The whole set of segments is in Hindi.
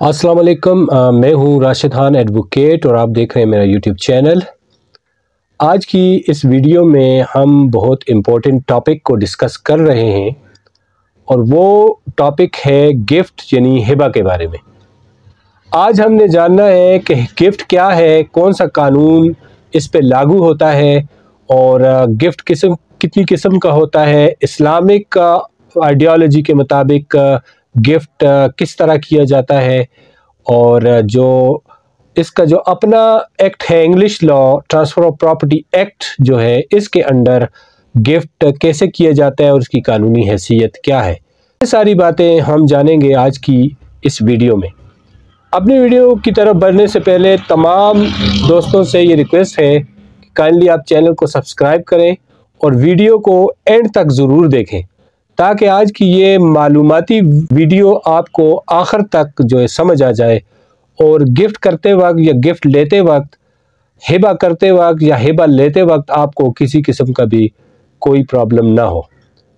अस्सलाम वालेकुम। मैं हूं राशिद खान एडवोकेट और आप देख रहे हैं मेरा यूट्यूब चैनल। आज की इस वीडियो में हम बहुत इम्पोर्टेंट टॉपिक को डिस्कस कर रहे हैं और वो टॉपिक है गिफ्ट यानी हिबा के बारे में। आज हमने जानना है कि गिफ्ट क्या है, कौन सा कानून इस पे लागू होता है और गिफ्ट कितनी किस्म का होता है। इस्लामिक आइडियोलॉजी के मुताबिक गिफ्ट किस तरह किया जाता है और जो इसका जो अपना एक्ट है English law transfer of property act जो है, इसके अंडर गिफ्ट कैसे किया जाता है और उसकी कानूनी हैसियत क्या है, ये सारी बातें हम जानेंगे आज की इस वीडियो में। अपनी वीडियो की तरफ बढ़ने से पहले तमाम दोस्तों से ये रिक्वेस्ट है कि काइंडली आप चैनल को सब्सक्राइब करें और वीडियो को एंड तक ज़रूर देखें ताकि आज की ये मालूमाती वीडियो आपको आखिर तक जो है समझ आ जाए और गिफ्ट करते वक्त या गिफ्ट लेते वक्त, हिबा करते वक्त या हिबा लेते वक्त आपको किसी किस्म का भी कोई प्रॉब्लम ना हो।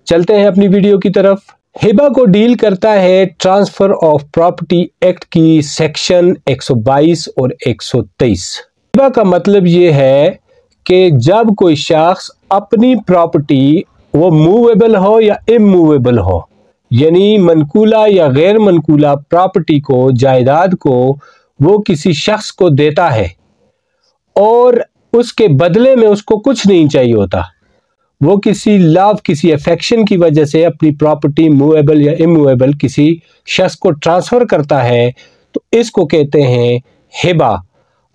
चलते हैं अपनी वीडियो की तरफ। हिबा को डील करता है ट्रांसफ़र ऑफ प्रॉपर्टी एक्ट की सेक्शन 122 और 123। हिबा का मतलब ये है कि जब कोई शख्स अपनी प्रॉपर्टी वो मूवेबल हो या इमूवेबल हो, यानी मनकूला या गैर मनकूला प्रॉपर्टी को, जायदाद को वो किसी शख्स को देता है और उसके बदले में उसको कुछ नहीं चाहिए होता, वो किसी लव, किसी अफेक्शन की वजह से अपनी प्रॉपर्टी मूवेबल या इमूवेबल किसी शख्स को ट्रांसफ़र करता है, तो इसको कहते हैं हिबा।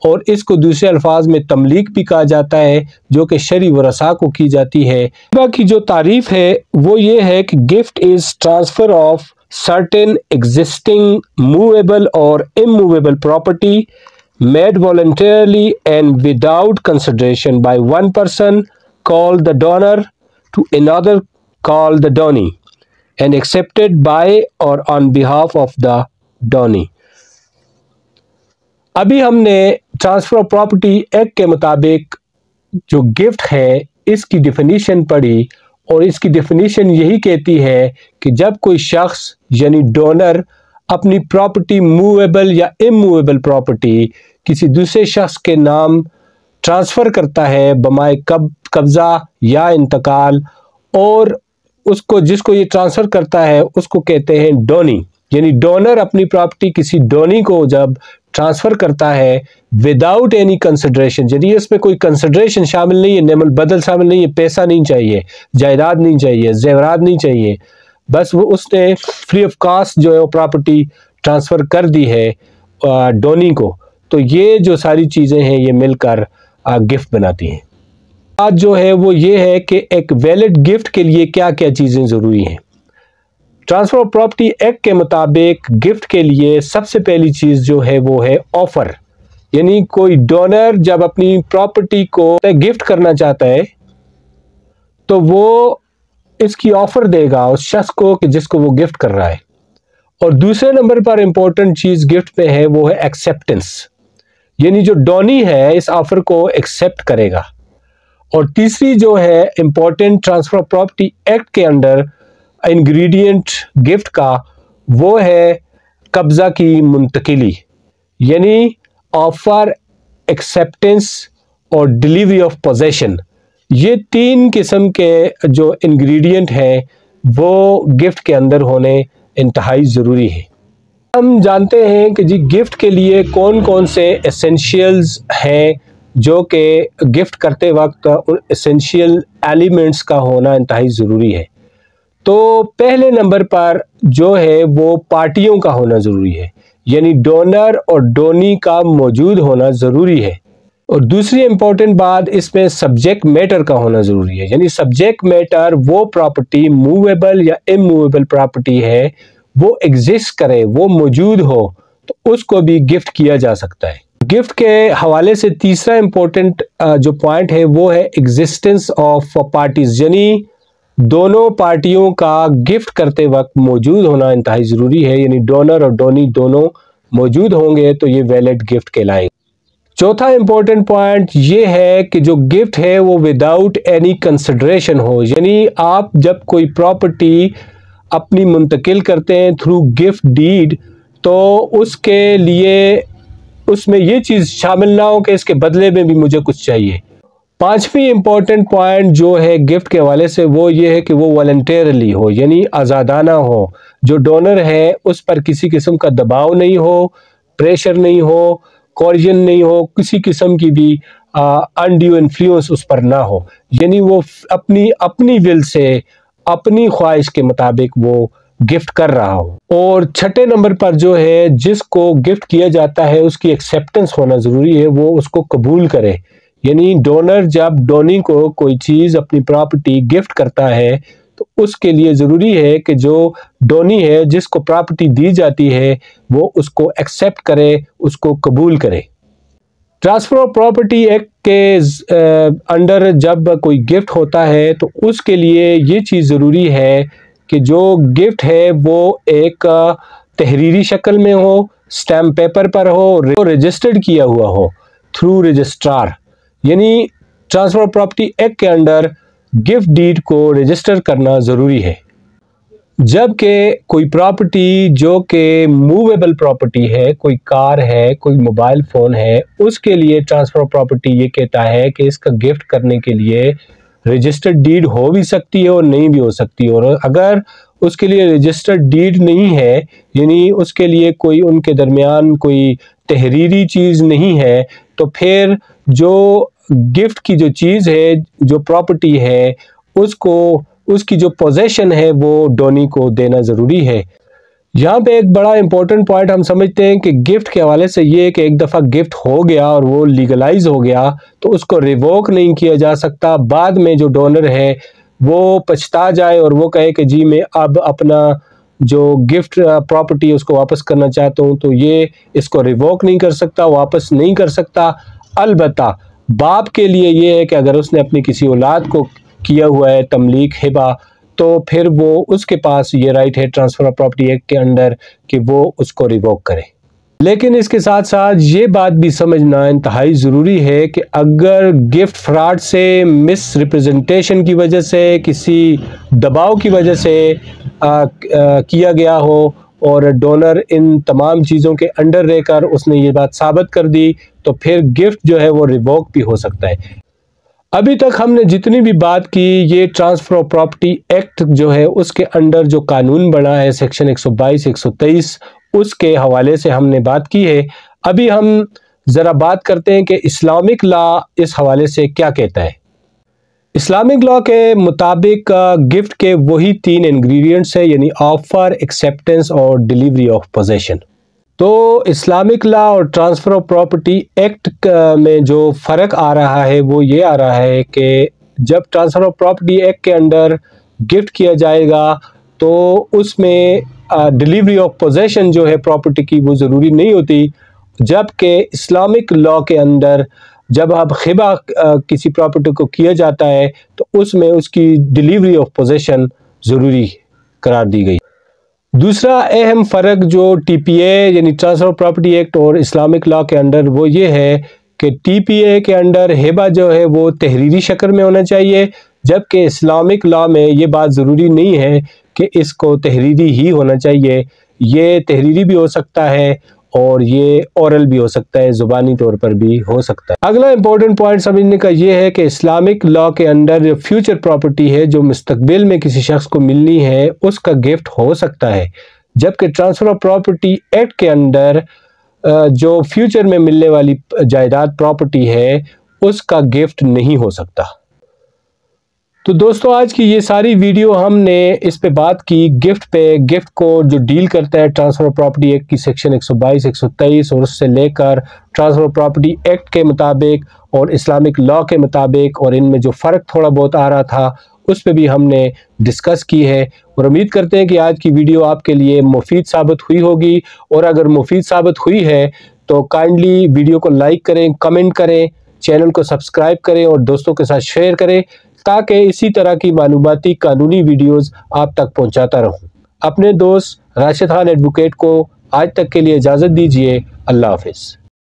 और इसको दूसरे अल्फाज में तमलीक भी कहा जाता है, जो कि शरी वरसा को की जाती है। हिबा की जो तारीफ है वो ये है कि gift is transfer of certain existing movable और immovable property made voluntarily and without consideration by one person called the donor to another called the donee and accepted by or on behalf of the donee। अभी हमने ट्रांसफ़र ऑफ प्रॉपर्टी एक्ट के मुताबिक जो गिफ्ट है इसकी डिफिनीशन पढ़ी और इसकी डिफिनीशन यही कहती है कि जब कोई शख्स यानी डोनर अपनी प्रॉपर्टी मूवेबल या इमूवेबल प्रॉपर्टी किसी दूसरे शख्स के नाम ट्रांसफ़र करता है बमाए कब्ज़ा या इंतकाल, और उसको जिसको ये ट्रांसफ़र करता है उसको कहते हैं डोनी। यानी डोनर अपनी प्रॉपर्टी किसी डोनी को जब ट्रांसफ़र करता है विदाउट एनी कंसिडरेशन, यानी इसमें कोई कंसिडरेशन शामिल नहीं है, नेमल बदल शामिल नहीं है, पैसा नहीं चाहिए, जायदाद नहीं चाहिए, जेवरात नहीं चाहिए, बस वो उसने फ्री ऑफ कास्ट जो है वो प्रॉपर्टी ट्रांसफ़र कर दी है डोनी को। तो ये जो सारी चीज़ें हैं ये मिलकर गिफ्ट बनाती हैं। आज जो है वो ये है कि एक वैलिड गिफ्ट के लिए क्या क्या चीज़ें ज़रूरी हैं। ट्रांसफ़र ऑफ प्रॉपर्टी एक्ट के मुताबिक गिफ्ट के लिए सबसे पहली चीज़ जो है वो है ऑफ़र। यानी कोई डोनर जब अपनी प्रॉपर्टी को गिफ्ट करना चाहता है तो वो इसकी ऑफ़र देगा उस शख्स को कि जिसको वो गिफ्ट कर रहा है। और दूसरे नंबर पर इंपॉर्टेंट चीज़ गिफ्ट में है वो है एक्सेप्टेंस, यानी जो डोनी है इस ऑफ़र को एक्सेप्ट करेगा। और तीसरी जो है important transfer of property act के अंडर इंग्रेडिएंट गिफ्ट का वो है कब्ज़ा की मुंतकिली, यानी ऑफ़र, एक्सेप्टेंस और डिलीवरी ऑफ पोजेशन। ये तीन किस्म के जो इंग्रेडिएंट हैं वो गिफ्ट के अंदर होने इंतहाई ज़रूरी है। हम जानते हैं कि जी गिफ्ट के लिए कौन कौन से एसेंशियल्स हैं जो कि गिफ्ट करते वक्त एसेंशियल एलिमेंट्स का होना इंतहाई ज़रूरी है। तो पहले नंबर पर जो है वो पार्टियों का होना ज़रूरी है, यानी डोनर और डोनी का मौजूद होना ज़रूरी है। और दूसरी इम्पॉर्टेंट बात इसमें सब्जेक्ट मैटर का होना ज़रूरी है, यानी सब्जेक्ट मैटर वो प्रॉपर्टी मूवेबल या इमूवेबल प्रॉपर्टी है वो एग्जिस्ट करे, वो मौजूद हो, तो उसको भी गिफ्ट किया जा सकता है। गिफ्ट के हवाले से तीसरा इम्पोर्टेंट जो पॉइंट है वो है एग्जिस्टेंस ऑफ पार्टीज, यानी दोनों पार्टियों का गिफ्ट करते वक्त मौजूद होना इंतहाई ज़रूरी है, यानी डोनर और डोनी दोनों मौजूद होंगे तो ये वैलिड गिफ्ट कहलाएंगे। चौथा इम्पोर्टेंट पॉइंट ये है कि जो गिफ्ट है वो विदाउट एनी कंसिडरेशन हो, यानी आप जब कोई प्रॉपर्टी अपनी मुंतकिल करते हैं थ्रू गिफ्ट डीड तो उसके लिए उसमें ये चीज़ शामिल ना हो कि इसके बदले में भी मुझे कुछ चाहिए। पांचवी इम्पोर्टेंट पॉइंट जो है गिफ्ट के हवाले से वो ये है कि वो वॉलंटियरली हो, यानी आज़ादाना हो। जो डोनर है उस पर किसी किस्म का दबाव नहीं हो, प्रेशर नहीं हो, कॉर्जन नहीं हो, किसी किस्म की भी अनड्यू इन्फ्लुएंस उस पर ना हो, यानी वो अपनी विल से, अपनी ख्वाहिश के मुताबिक वो गिफ्ट कर रहा हो। और छठे नंबर पर जो है, जिसको गिफ्ट किया जाता है उसकी एक्सेप्टेंस होना ज़रूरी है, वो उसको कबूल करे। यानी डोनर जब डोनी को कोई चीज़, अपनी प्रॉपर्टी गिफ्ट करता है तो उसके लिए ज़रूरी है कि जो डोनी है, जिसको प्रॉपर्टी दी जाती है, वो उसको एक्सेप्ट करे, उसको कबूल करे। ट्रांसफ़र ऑफ प्रॉपर्टी एक्ट के अंडर जब कोई गिफ्ट होता है तो उसके लिए ये चीज़ ज़रूरी है कि जो गिफ्ट है वो एक तहरीरी शक्ल में हो, स्टैम्प पेपर पर हो, रजिस्टर्ड किया हुआ हो थ्रू रजिस्ट्रार। यानी ट्रांसफ़र ऑफ प्रॉपर्टी एक्ट के अंडर गिफ्ट डीड को रजिस्टर करना ज़रूरी है। जबकि कोई प्रॉपर्टी जो कि मूवेबल प्रॉपर्टी है, कोई कार है, कोई मोबाइल फ़ोन है, उसके लिए ट्रांसफ़र ऑफ प्रॉपर्टी ये कहता है कि इसका गिफ्ट करने के लिए रजिस्टर्ड डीड हो भी सकती है और नहीं भी हो सकती है। और अगर उसके लिए रजिस्टर्ड डीड नहीं है, यानी उसके लिए कोई उनके दरमियान कोई तहरीरी चीज़ नहीं है, तो फिर जो गिफ्ट की जो चीज़ है, जो प्रॉपर्टी है, उसको, उसकी जो पोजेशन है वो डोनी को देना ज़रूरी है। यहाँ पे एक बड़ा इंपॉर्टेंट पॉइंट हम समझते हैं कि गिफ्ट के हवाले से ये है कि एक दफ़ा गिफ्ट हो गया और वो लीगलाइज हो गया तो उसको रिवोक नहीं किया जा सकता। बाद में जो डोनर है वो पछता जाए और वो कहे कि जी मैं अब अपना जो गिफ्ट प्रॉपर्टी है उसको वापस करना चाहता हूँ, तो ये इसको रिवोक नहीं कर सकता, वापस नहीं कर सकता। अलबत्ता बाप के लिए ये है कि अगर उसने अपनी किसी औलाद को किया हुआ है तमलीक, हिबा, तो फिर वो उसके पास ये राइट है ट्रांसफ़र ऑफ प्रॉपर्टी एक्ट के अंडर कि वो उसको रिवोक करे। लेकिन इसके साथ साथ ये बात भी समझना इंतहाई ज़रूरी है कि अगर गिफ्ट फ्रॉड से, मिस रिप्रेजेंटेशन की वजह से, किसी दबाव की वजह से किया गया हो और डोनर इन तमाम चीज़ों के अंडर रहकर उसने ये बात साबित कर दी, तो फिर गिफ्ट जो है वो रिवोक भी हो सकता है। अभी तक हमने जितनी भी बात की, ये ट्रांसफ़र ऑफ प्रॉपर्टी एक्ट जो है उसके अंडर जो कानून बना है सेक्शन 122, 123, उसके हवाले से हमने बात की है। अभी हम ज़रा बात करते हैं कि इस्लामिक लॉ इस हवाले से क्या कहता है। इस्लामिक लॉ के मुताबिक गिफ्ट के वही 3 इंग्रेडिएंट्स है, यानी ऑफर, एक्सेप्टेंस और डिलीवरी ऑफ पोजेशन। तो इस्लामिक लॉ और ट्रांसफ़र ऑफ प्रॉपर्टी एक्ट में जो फ़र्क आ रहा है वो ये आ रहा है कि जब ट्रांसफ़र ऑफ प्रॉपर्टी एक्ट के अंडर गिफ्ट किया जाएगा तो उसमें डिलीवरी ऑफ पोजेशन जो है प्रॉपर्टी की वो ज़रूरी नहीं होती, जबकि इस्लामिक लॉ के अंदर जब अब खिबा किसी प्रॉपर्टी को किया जाता है तो उसमें उसकी डिलीवरी ऑफ पोजेशन ज़रूरी करार दी गई। दूसरा अहम फ़र्क जो टीपीए यानी ट्रांसफ़र ऑफ प्रॉपर्टी एक्ट और इस्लामिक लॉ के अंडर वो ये है कि टीपीए के अंडर हिबा जो है वो तहरीरी शक्ल में होना चाहिए, जबकि इस्लामिक लॉ में ये बात ज़रूरी नहीं है कि इसको तहरीरी ही होना चाहिए। ये तहरीरी भी हो सकता है और ये ओरल भी हो सकता है, ज़ुबानी तौर पर भी हो सकता है। अगला इंपॉर्टेंट पॉइंट समझने का ये है कि इस्लामिक लॉ के अंडर जो फ्यूचर प्रॉपर्टी है जो मुस्तकबिल में किसी शख्स को मिलनी है उसका गिफ्ट हो सकता है, जबकि ट्रांसफ़र ऑफ प्रॉपर्टी एक्ट के अंडर जो फ्यूचर में मिलने वाली जायदाद प्रॉपर्टी है उसका गिफ्ट नहीं हो सकता। तो दोस्तों आज की ये सारी वीडियो हमने इस पे बात की गिफ्ट पे, गिफ्ट को जो डील करता है ट्रांसफ़र ऑफ प्रॉपर्टी एक्ट की सेक्शन 122, 123 और उससे लेकर ट्रांसफ़र ऑफ प्रॉपर्टी एक्ट के मुताबिक और इस्लामिक लॉ के मुताबिक, और इनमें जो फ़र्क थोड़ा बहुत आ रहा था उस पे भी हमने डिस्कस की है। और उम्मीद करते हैं कि आज की वीडियो आपके लिए मुफीद साबित हुई होगी, और अगर मुफीद साबित हुई है तो काइंडली वीडियो को लाइक करें, कमेंट करें, चैनल को सब्सक्राइब करें और दोस्तों के साथ शेयर करें ताकि इसी तरह की मालूमाती कानूनी वीडियोस आप तक पहुंचाता रहूं। अपने दोस्त राशिद खान एडवोकेट को आज तक के लिए इजाज़त दीजिए। अल्लाह हाफिज़।